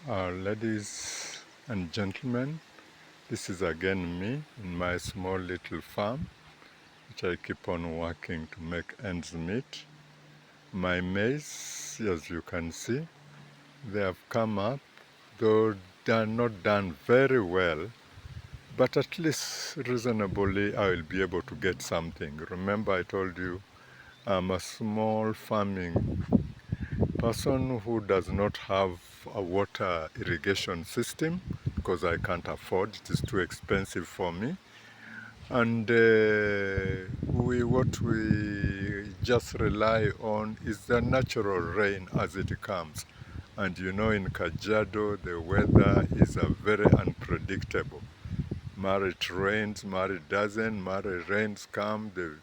Ladies and gentlemen, this is again me in my small little farm, which I keep on working to make ends meet. My maize, as you can see, they have come up, though they are not done very well, but at least reasonably I will be able to get something. Remember I told you I'm a small farming person who does not have a water irrigation system because I can't afford it. Is too expensive for me. And what we just rely on is the natural rain as it comes. And you know, in Kajiado, the weather is a very unpredictable. Mara it rains, Mara it doesn't, Mara rains come, the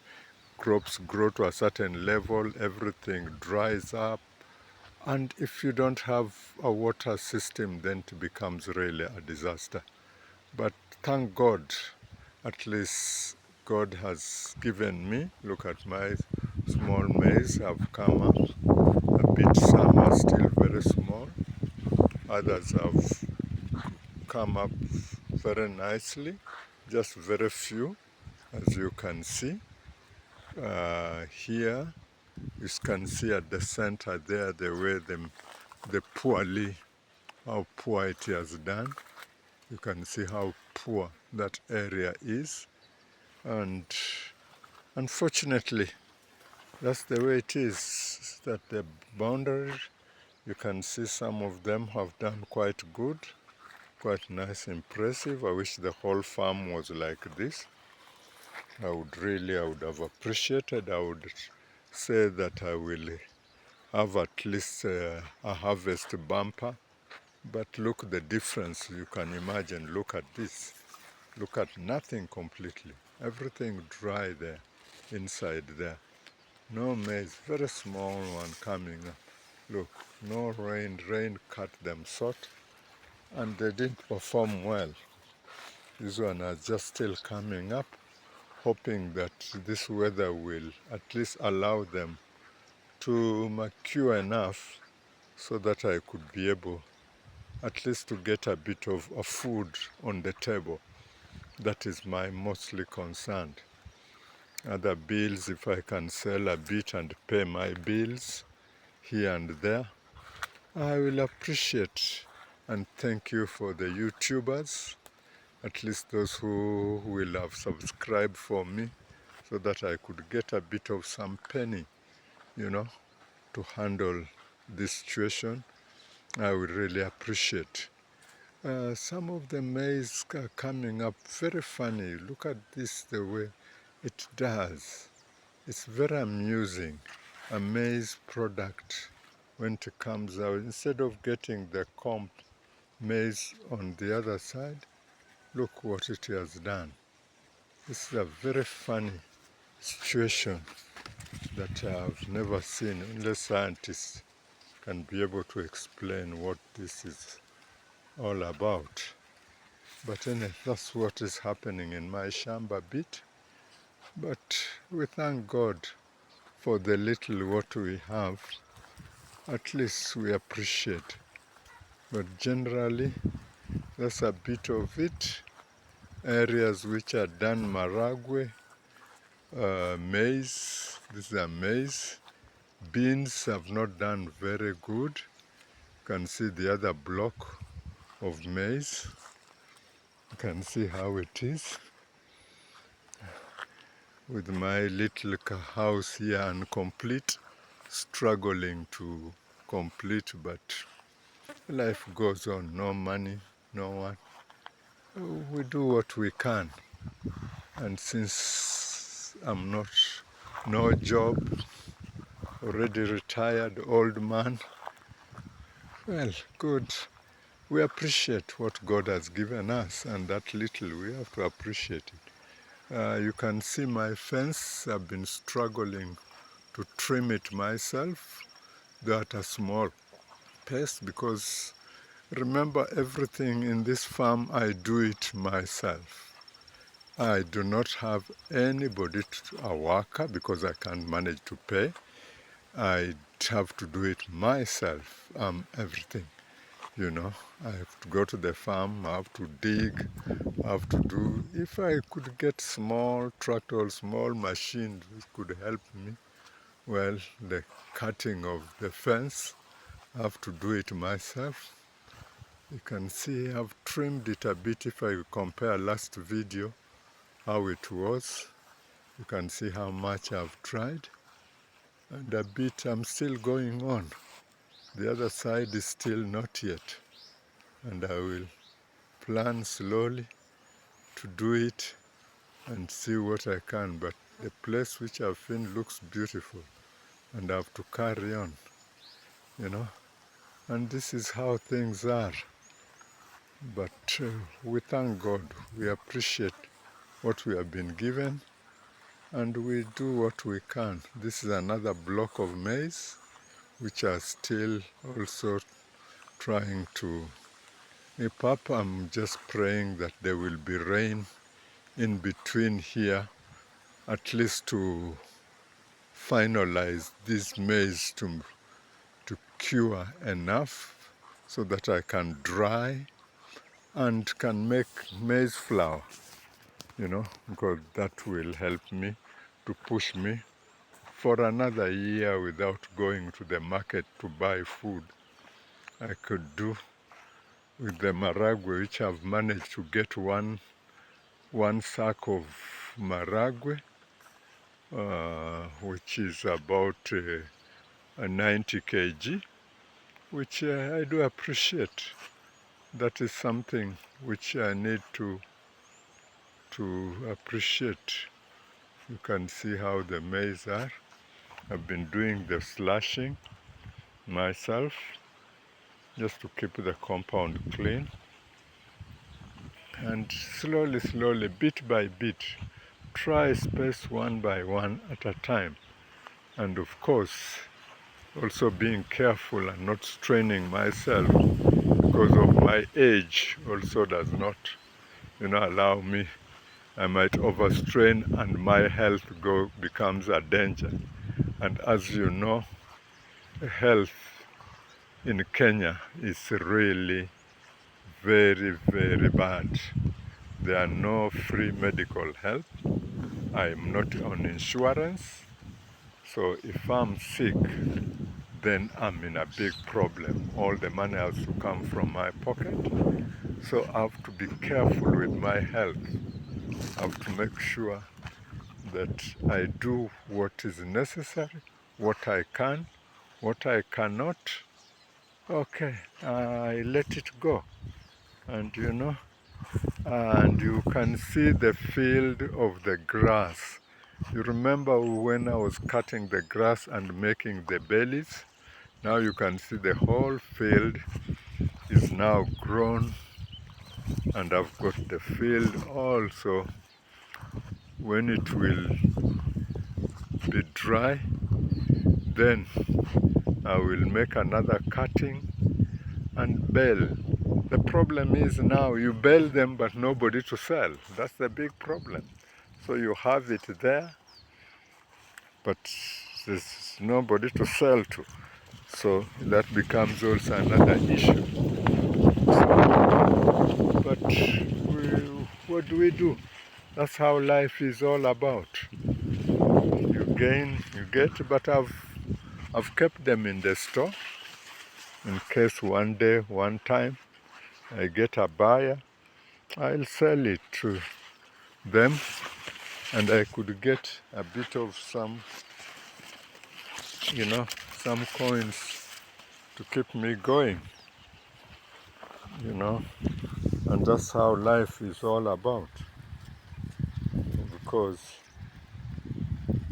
crops grow to a certain level, everything dries up. And if you don't have a water system, then it becomes really a disaster. But thank God, at least God has given me. Look at my small maize have come up a bit. Some are still very small. Others have come up very nicely. Just very few, as you can see. Here, you can see at the center there the way how poor it has done. You can see how poor that area is. And unfortunately, that's the way it is, that the boundaries, you can see some of them have done quite good, quite nice, impressive. I wish the whole farm was like this. I would have appreciated, I would say that I will have at least a harvest bumper. But look the difference, you can imagine. Look at this. Look at nothing completely. Everything dry there, inside there. No maize, very small one coming up. Look, no rain, rain cut them short, and they didn't perform well. This one are just still coming up, hoping that this weather will at least allow them to mature enough so that I could be able at least to get a bit of a food on the table. That is my mostly concerned. Other bills, if I can sell a bit and pay my bills here and there, I will appreciate. And thank you for the YouTubers, at least those who will have subscribed for me, so that I could get a bit of some penny, to handle this situation. I would really appreciate. Some of the maize are coming up very funny. Look at this, the way it does. It's very amusing. A maize product, when it comes out, instead of getting the combed maize on the other side, look what it has done. This is a very funny situation that I've never seen. Only scientists can be able to explain what this is all about. But anyway, that's what is happening in my shamba bit. But we thank God for the little what we have. At least we appreciate. But generally, that's a bit of it. Areas which are done maragwe, maize, this is a maize. Beans have not done very good. You can see the other block of maize. You can see how it is. With my little house here incomplete, struggling to complete, but life goes on. No money, no one. We do what we can. And since I'm not, no job, already retired, old man, well, good. We appreciate what God has given us, and that little we have to appreciate it. You can see my fence. I've been struggling to trim it myself, though at a small pace, because remember, everything in this farm I do it myself. I do not have anybody, a worker, because I can't manage to pay. I have to do it myself, everything. You know, I have to go to the farm, I have to dig, I have to do. If I could get small tractor or small machine which could help me, well, the cutting of the fence, I have to do it myself. You can see I've trimmed it a bit. If I compare last video, how it was, you can see how much I've tried. And a bit I'm still going on. The other side is still not yet. And I will plan slowly to do it and see what I can. But the place which I've found looks beautiful and I have to carry on, you know. And this is how things are. But we thank God, we appreciate what we have been given, and we do what we can. This is another block of maize, which are still also trying to nip up. I'm just praying that there will be rain in between here, at least to finalize this maize to cure enough so that I can dry and can make maize flour, you know, because that will help me to push me for another year without going to the market to buy food. I could do with the maragwe, which I've managed to get one sack of maragwe, which is about 90 kg, which I do appreciate. That is something which I need to appreciate. You can see how the maize are. I've been doing the slashing myself just to keep the compound clean. And slowly, bit by bit, try space one by one at a time. And of course, also being careful and not straining myself because of my age also does not, allow me. I might overstrain and my health becomes a danger. And as you know, health in Kenya is really very, very bad. There are no free medical help. I am not on insurance. So if I'm sick, then I'm in a big problem. All the money has to come from my pocket. So I have to be careful with my health. I have to make sure that I do what is necessary, what I can, what I cannot. Okay, I let it go. And and you can see the field of the grass. You remember when I was cutting the grass and making the bellies? Now you can see the whole field is now grown, and I've got the field also. When it will be dry, then I will make another cutting and bale. The problem is now you bale them but nobody to sell. That's the big problem. So you have it there, but there's nobody to sell to. So that becomes also another issue. But what do we do? That's how life is all about. You gain, you get, but I've kept them in the store in case one day, one time, I get a buyer, I'll sell it to them and I could get a bit of some coins to keep me going, and that's how life is all about, because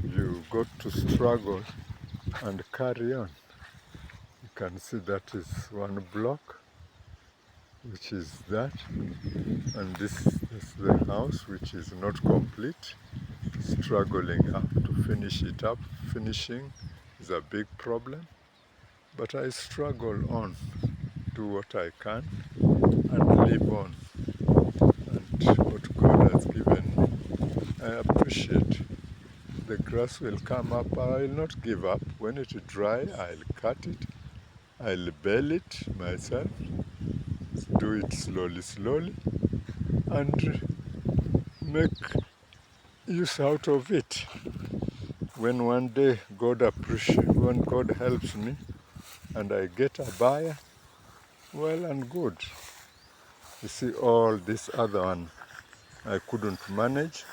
you got to struggle and carry on. You can see that is one block, which is that, and this is the house, which is not complete, struggling up to finish it up. Finishing is a big problem, but I struggle on, do what I can, and live on. And what God has given me, I appreciate. The grass will come up, I will not give up. When it is dry, I'll cut it, I'll bale it myself, do it slowly, slowly, and make use out of it. When one day when God helps me and I get a buyer, well and good. You see, all this other one I couldn't manage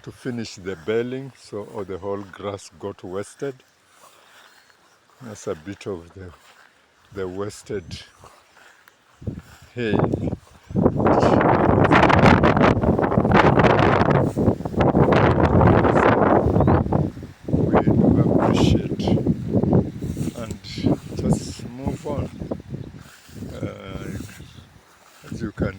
to finish the baling, so all the whole grass got wasted. That's a bit of the wasted hay